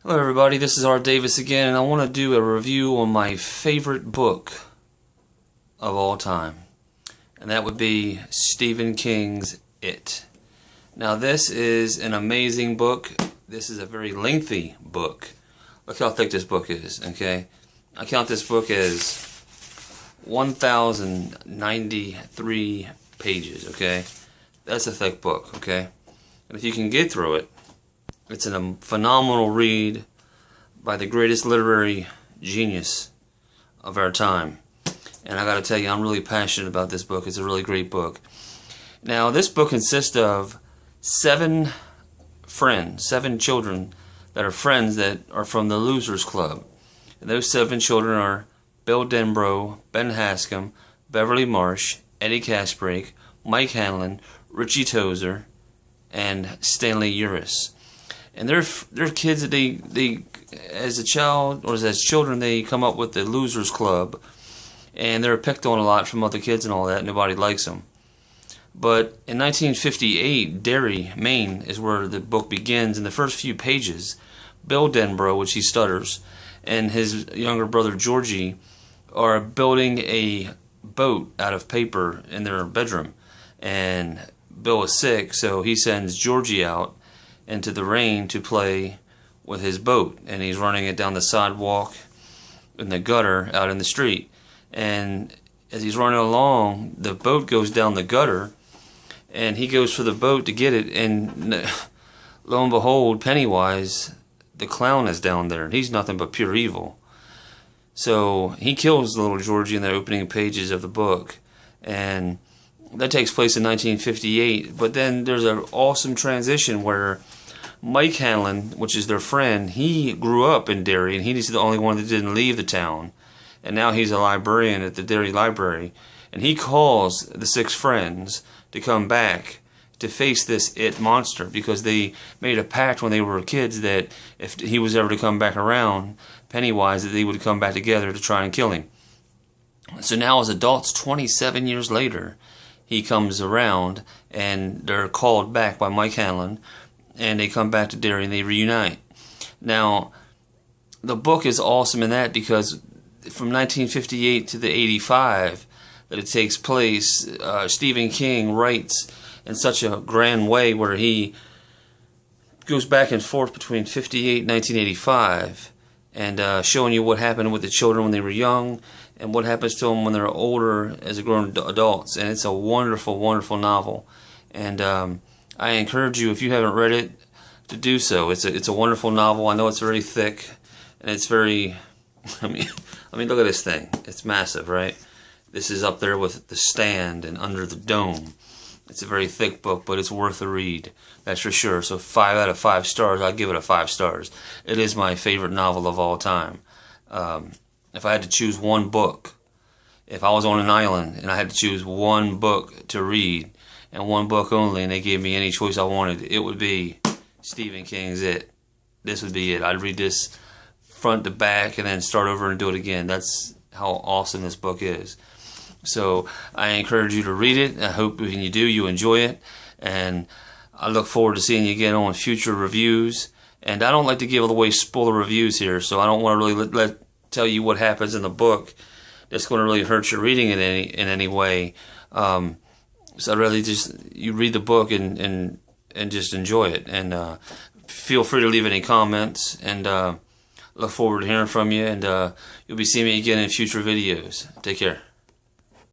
Hello everybody, this is Art Davis again, and I want to do a review on my favorite book of all time. And that would be Stephen King's It. Now this is an amazing book. This is a very lengthy book. Look how thick this book is, okay? I count this book as 1,093 pages, okay? That's a thick book, okay? And if you can get through it, it's a phenomenal read by the greatest literary genius of our time. And I gotta tell you, I'm really passionate about this book. It's a really great book. Now, this book consists of 7 children that are friends that are from the Losers Club. And those 7 children are Bill Denbrough, Ben Haskam, Beverly Marsh, Eddie Kasprake, Mike Hanlon, Richie Tozier, and Stanley Uris. And they're kids that they as a child or as children they come up with the Losers Club, and they're picked on a lot from other kids and all that. Nobody likes them. But in 1958, Derry, Maine, is where the book begins. In the first few pages, Bill Denbrough, which he stutters, and his younger brother Georgie are building a boat out of paper in their bedroom. And Bill is sick, so he sends Georgie out into the rain to play with his boat, and he's running it down the sidewalk in the gutter out in the street. And as he's running along, the boat goes down the gutter, and he goes for the boat to get it, and lo and behold, Pennywise the clown is down there, and he's nothing but pure evil. So he kills little Georgie in the opening pages of the book, and that takes place in 1958. But then there's an awesome transition where Mike Hanlon, which is their friend, he grew up in Derry, and he's the only one that didn't leave the town. And now he's a librarian at the Derry Library. And he calls the 6 friends to come back to face this It monster, because they made a pact when they were kids that if he was ever to come back around, Pennywise, that they would come back together to try and kill him. So now as adults, 27 years later, he comes around, and they're called back by Mike Hanlon, and they come back to Derry and they reunite. Now, the book is awesome in that because from 1958 to the 85 that it takes place, Stephen King writes in such a grand way where he goes back and forth between 58 and 1985 and showing you what happened with the children when they were young and what happens to them when they're older as grown adults. And it's a wonderful, wonderful novel. And I encourage you, if you haven't read it, to do so. It's a wonderful novel. I know it's very thick, and it's very, I mean, look at this thing. It's massive, right? This is up there with The Stand and Under the Dome. It's a very thick book, but it's worth a read. That's for sure. So 5 out of 5 stars, I'd give it a 5 stars. It is my favorite novel of all time. If I had to choose one book, if I was on an island and I had to choose one book to read, and one book only, and they gave me any choice I wanted, it would be Stephen King's It. This would be it. I'd read this front to back and then start over and do it again. That's how awesome this book is. So I encourage you to read it. I hope when you do, you enjoy it. And I look forward to seeing you again on future reviews. And I don't like to give away spoiler reviews here, so I don't want to really tell you what happens in the book that's going to really hurt your reading in any way. So I'd rather just you read the book and just enjoy it. And feel free to leave any comments. And look forward to hearing from you. And you'll be seeing me again in future videos. Take care.